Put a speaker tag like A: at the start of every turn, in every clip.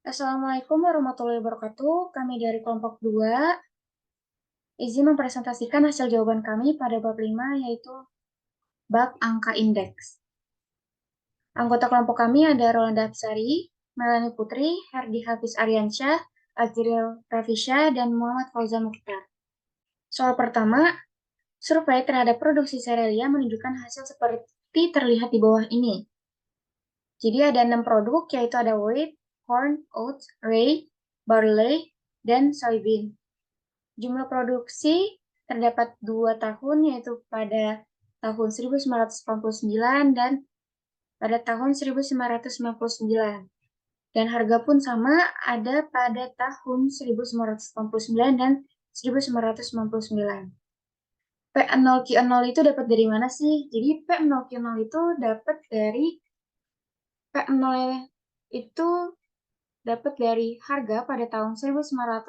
A: Assalamualaikum warahmatullahi wabarakatuh. Kami dari kelompok 2 izin mempresentasikan hasil jawaban kami pada bab 5 yaitu bab angka indeks. Anggota kelompok kami ada Rolanda Absari, Melanie Putri, Herdi Hafiz Aryansyah, Azril Rafisha, dan Muhammad Fauzan Mukhtar. Soal pertama, survei terhadap produksi serealia menunjukkan hasil seperti terlihat di bawah ini. Jadi ada 6 produk, yaitu ada wheat, corn, oats, rye, barley, dan soybean. Jumlah produksi terdapat 2 tahun, yaitu pada tahun 1989 dan pada tahun 1999. Dan harga pun sama, ada pada tahun 1989 dan 1999. P0Q0 itu dapat dari mana sih? Jadi P0Q0 itu dapat dari P0 itu dapat dari harga pada tahun 1989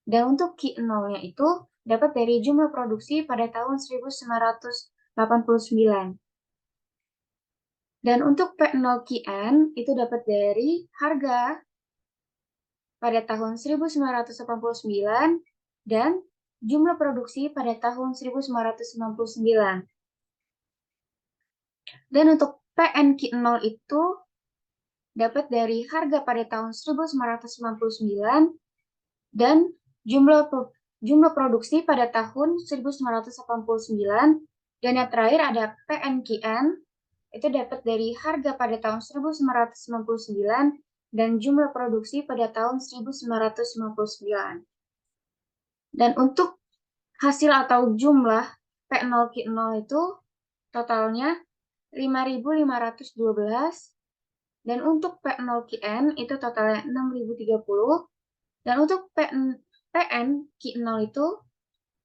A: dan untuk Q0-nya itu dapat dari jumlah produksi pada tahun 1989. Dan untuk P0Qn itu dapat dari harga pada tahun 1989 dan jumlah produksi pada tahun 1999. Dan untuk PNQ0 itu dapat dari harga pada tahun 1999 dan jumlah produksi pada tahun 1989. Dan yang terakhir ada PNQN, itu dapat dari harga pada tahun 1999 dan jumlah produksi pada tahun 1999. Dan untuk hasil atau jumlah P0Q0 itu totalnya 5.512, dan untuk P0Qn itu totalnya 6.030, dan untuk PNQ0 itu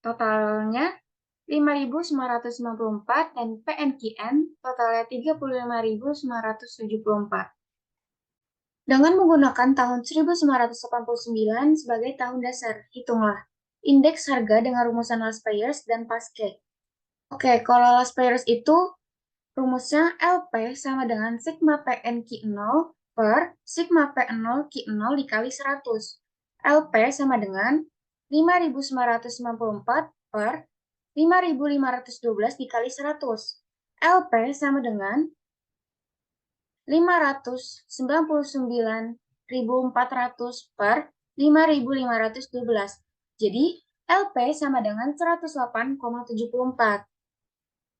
A: totalnya 5.994 dan PNQN totalnya 35.974. Dengan menggunakan tahun 1989 sebagai tahun dasar, hitunglah indeks harga dengan rumusan Last Payers dan Pascal. Oke, kalau Last Payers itu rumusnya LP sama dengan sigma PNQ0 per sigma P0Q0 dikali 100. LP sama dengan 5.994 per 5.512 dikali 100. LP sama dengan 599.400 per 5.512. Jadi, LP sama dengan 108,74.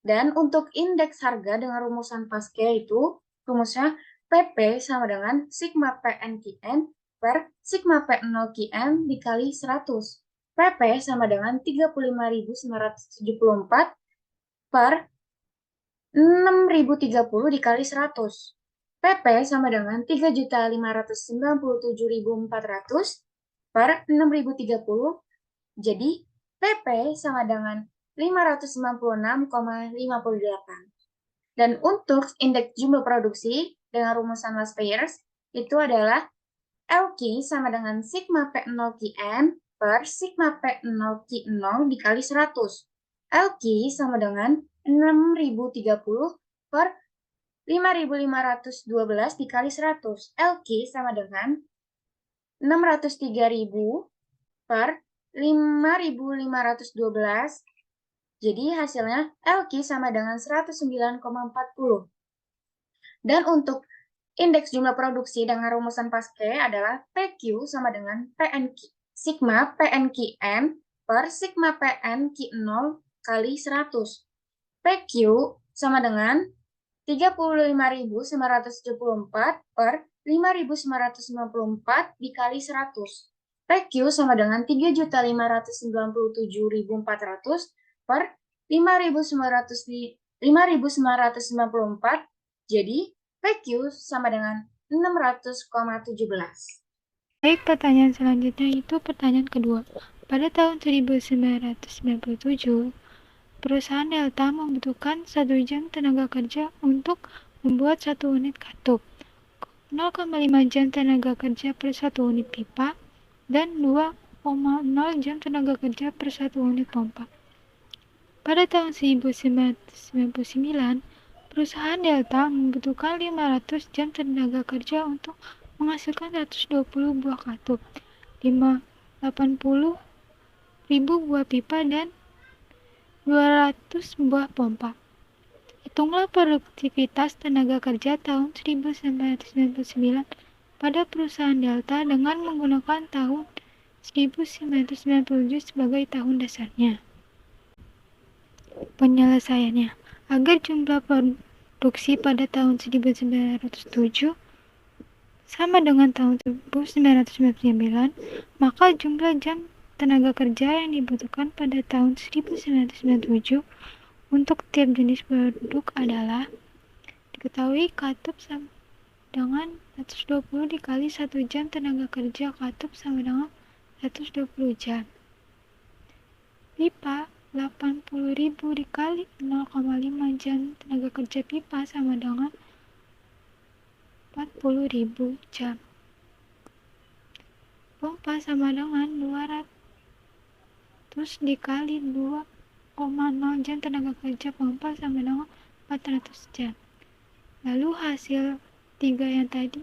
A: Dan untuk indeks harga dengan rumusan Pascal itu, rumusnya PP sama dengan sigma PNQN per sigma P0QN dikali 100. PP sama dengan 35.974 per 6.030 dikali 100. PP sama dengan 3.597.400 per 6.030. Jadi, PP sama dengan 596,58. Dan untuk indeks jumlah produksi dengan rumusan Last Payers itu adalah LQ sama dengan sigma P0QN per sigma P0Q0 dikali 100. LQ sama dengan 6.030 per 5.512 dikali 100. LQ sama dengan 603.000 per 5.512. Jadi hasilnya LQ sama dengan 109,40. Dan untuk indeks jumlah produksi dengan rumusan Pascal adalah PQ sama dengan sigma PNQN per sigma PNQ0 kali 100. PQ sama dengan 35.974 per 5.994 dikali 100. PQ sama dengan 3.597.400 per 5.994. Jadi, PQ sama dengan 600,17.
B: Baik, pertanyaan selanjutnya itu pertanyaan kedua. Pada tahun 1997, perusahaan Delta membutuhkan 1 jam tenaga kerja untuk membuat 1 unit katup, 0,5 jam tenaga kerja per 1 unit pipa, dan 2,0 jam tenaga kerja per 1 unit pompa. Pada tahun 1999, perusahaan Delta membutuhkan 500 jam tenaga kerja untuk menghasilkan 120 buah katup, 80.000 buah pipa, dan 200 buah pompa. Hitunglah produktivitas tenaga kerja tahun 1999 pada perusahaan Delta dengan menggunakan tahun 1997 sebagai tahun dasarnya. Penyelesaiannya, agar jumlah produksi pada tahun 1907 sama dengan tahun 1999, maka jumlah jam tenaga kerja yang dibutuhkan pada tahun 1997 untuk tiap jenis produk adalah diketahui katup sama dengan 120 dikali 1 jam tenaga kerja katup sama dengan 120 jam. Pipa 80.000 dikali 0,5 jam tenaga kerja pipa sama dengan 40.000 jam. Pompa sama dengan 200 dikali 2,0 jam tenaga kerja pompa sama dengan 400 jam. Lalu hasil 3 yang tadi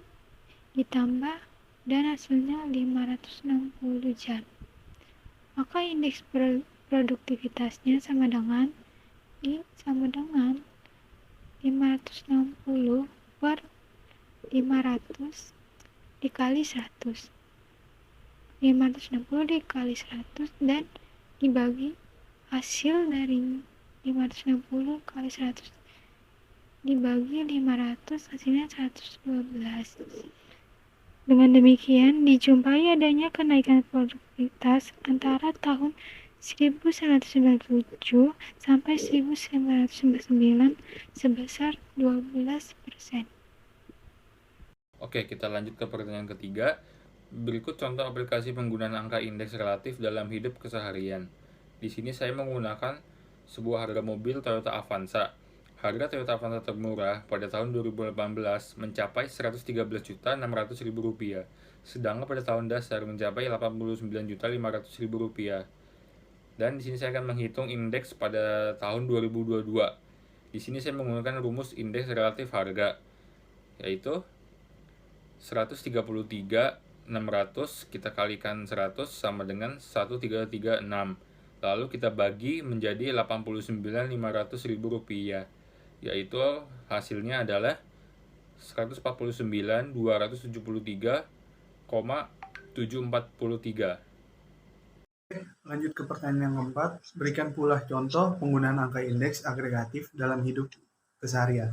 B: ditambah dan hasilnya 560 jam. Maka indeks produktivitasnya sama dengan I sama dengan 560 per 500 dikali 100. 560 dikali 100 dan dibagi hasil dari 560 kali 100 dibagi 500, hasilnya 112. Dengan demikian, dijumpai adanya kenaikan produktivitas antara tahun 1997 sampai 1999 sebesar 12%.
C: Oke, kita lanjut ke pertanyaan ketiga. Berikut contoh aplikasi penggunaan angka indeks relatif dalam hidup keseharian. Di sini saya menggunakan sebuah harga mobil Toyota Avanza. Harga Toyota Avanza termurah pada tahun 2018 mencapai Rp113.600.000, sedangkan pada tahun dasar mencapai Rp89.500.000. Dan di sini saya akan menghitung indeks pada tahun 2022. Di sini saya menggunakan rumus indeks relatif harga, yaitu 133.600 kita kalikan 100 sama dengan 1.336. Lalu kita bagi menjadi Rp89.500.000, yaitu hasilnya adalah 149.273,743.
D: Lanjut ke pertanyaan yang keempat, berikan pula contoh penggunaan angka indeks agregatif dalam hidup keseharian.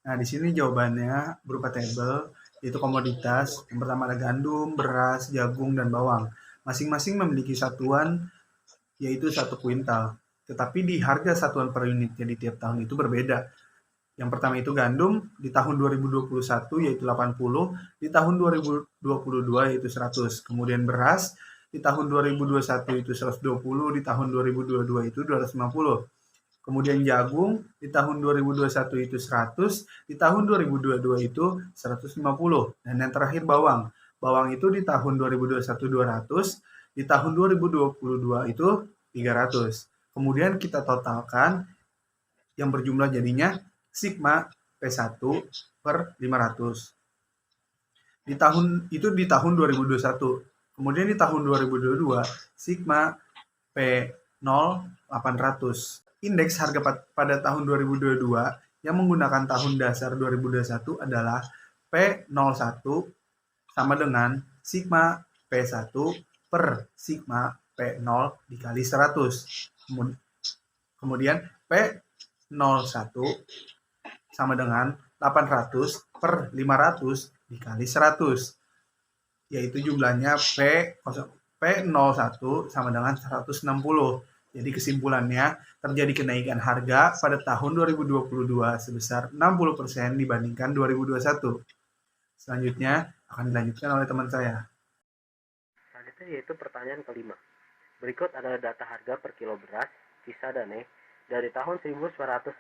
D: Nah, di sini jawabannya berupa tabel, yaitu komoditas. Yang pertama ada gandum, beras, jagung, dan bawang. Masing-masing memiliki satuan, yaitu 1 kuintal. Tetapi di harga satuan per unitnya di tiap tahun itu berbeda. Yang pertama itu gandum di tahun 2021 yaitu 80, di tahun 2022 yaitu 100. Kemudian beras di tahun 2021 itu 120, di tahun 2022 itu 250. Kemudian jagung di tahun 2021 itu 100, di tahun 2022 itu 150. Dan yang terakhir bawang. Bawang itu di tahun 2021 200, di tahun 2022 itu 300. Kemudian kita totalkan yang berjumlah jadinya sigma P1 per 500. Di tahun 2021. Kemudian di tahun 2022 sigma P0 800. Indeks harga pada tahun 2022 yang menggunakan tahun dasar 2021 adalah P01 sama dengan sigma P1 per sigma P0 dikali 100. Kemudian P01 sama dengan 800 per 500 dikali 100, yaitu jumlahnya P01 sama dengan 160. Jadi kesimpulannya, terjadi kenaikan harga pada tahun 2022 sebesar 60% dibandingkan 2021. Selanjutnya akan dilanjutkan oleh teman saya.
E: Selanjutnya yaitu pertanyaan kelima. Berikut adalah data harga per kilo beras, Cisadane, dari tahun 1995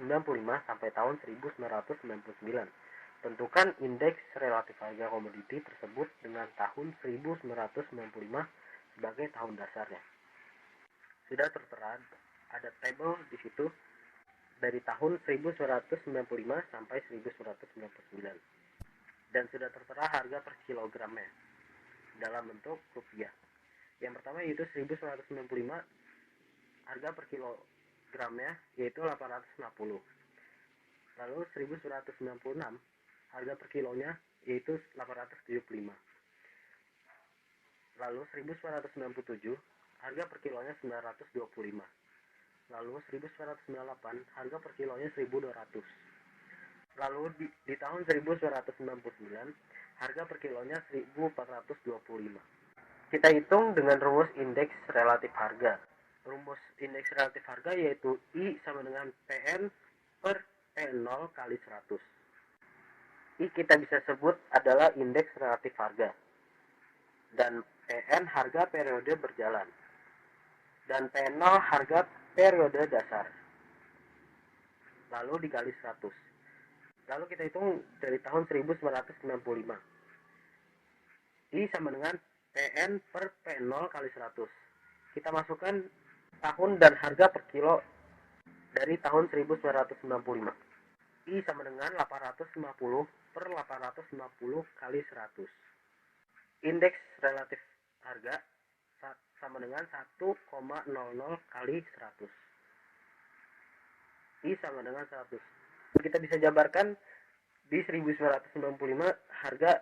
E: sampai tahun 1999. Tentukan indeks relatif harga komoditi tersebut dengan tahun 1995 sebagai tahun dasarnya. Sudah tertera, ada tabel di situ dari tahun 1995 sampai 1999. dan sudah tertera harga per kilogramnya dalam bentuk rupiah. Yang pertama yaitu 1995, harga per kilogramnya yaitu 850. Lalu 1996, harga per kilonya yaitu 875. Lalu 1997, harga per kilonya 925. Lalu 1998, harga per kilonya 1200. Lalu di tahun 1999, harga per kilonya 1425. Kita hitung dengan rumus indeks relatif harga. Rumus indeks relatif harga yaitu I sama dengan PN per P0 kali 100. I kita bisa sebut adalah indeks relatif harga. Dan PN harga periode berjalan. Dan P0 harga periode dasar. Lalu dikali 100. Lalu kita hitung dari tahun 1995. I sama dengan PN per P0 kali 100. Kita masukkan tahun dan harga per kilo dari tahun 1995. I sama dengan 850 per 850 kali 100. Indeks relatif harga sama dengan 1,00 kali 100. I sama dengan 100. Kita bisa jabarkan di 1995 harga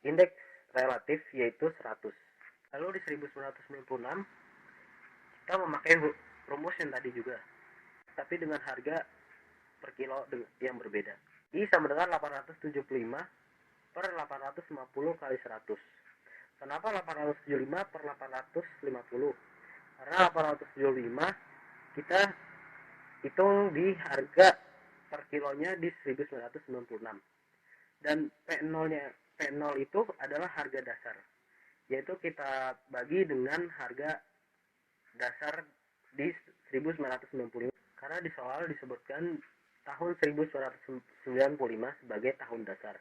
E: indeks relatif yaitu 100. Lalu di 1996 kita memakai rumus yang tadi juga, tapi dengan harga per kilo yang berbeda. I sama dengan 875 per 850 kali 100. Kenapa 875 per 850? Karena 875 kita hitung di harga per kilonya di 1996. Dan P0 itu adalah harga dasar, yaitu kita bagi dengan harga dasar di 1995, karena di soal disebutkan tahun 1995 sebagai tahun dasar.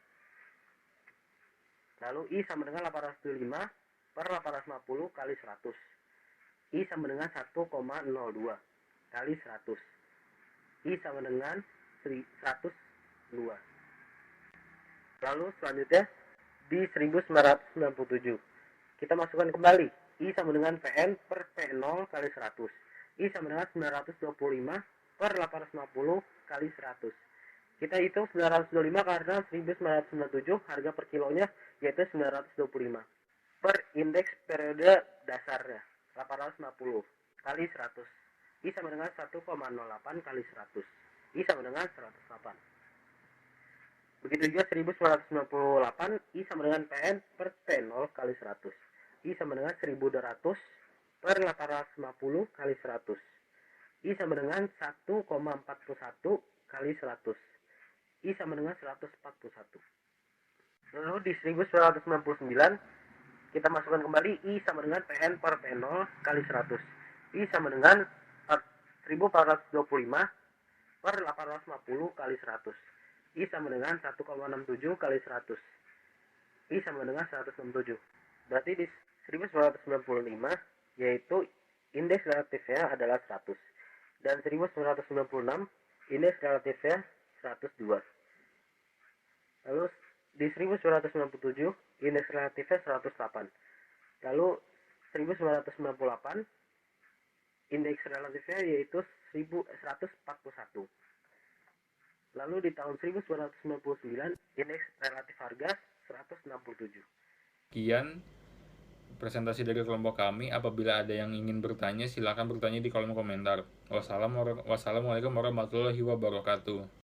E: Lalu I sama dengan 875 per 850 kali 100. I sama dengan 1,02 kali 100. I sama dengan 102. Lalu selanjutnya di 1997 kita masukkan kembali I sama dengan PN per P0 kali 100. I sama dengan 925 per 850 kali 100. Kita hitung 925 karena 1997 harga per kilonya yaitu 925 per indeks periode dasarnya 850 kali 100. I sama dengan 1,08 kali 100. I sama dengan 108. Begitu juga 1998, I sama dengan PN per P0 kali 100. I sama dengan 1200 per 850 kali 100. I sama dengan 1,41 kali 100. I sama dengan 141. Lalu di 1999, kita masukkan kembali I sama dengan PN per P0 kali 100. I sama dengan 1425 per 850 kali 100. I sama dengan 1,67 kali 100. I sama dengan 167. Berarti di 1995 yaitu indeks relatifnya adalah 100. Dan 1996 indeks relatifnya 102. Lalu di 1997 indeks relatifnya 108. Lalu 1998 indeks relatifnya yaitu 141. Lalu di tahun 1999 indeks relatif harga 167.
C: Sekian presentasi dari kelompok kami. Apabila ada yang ingin bertanya, silakan bertanya di kolom komentar. Wassalamualaikum warahmatullahi wabarakatuh.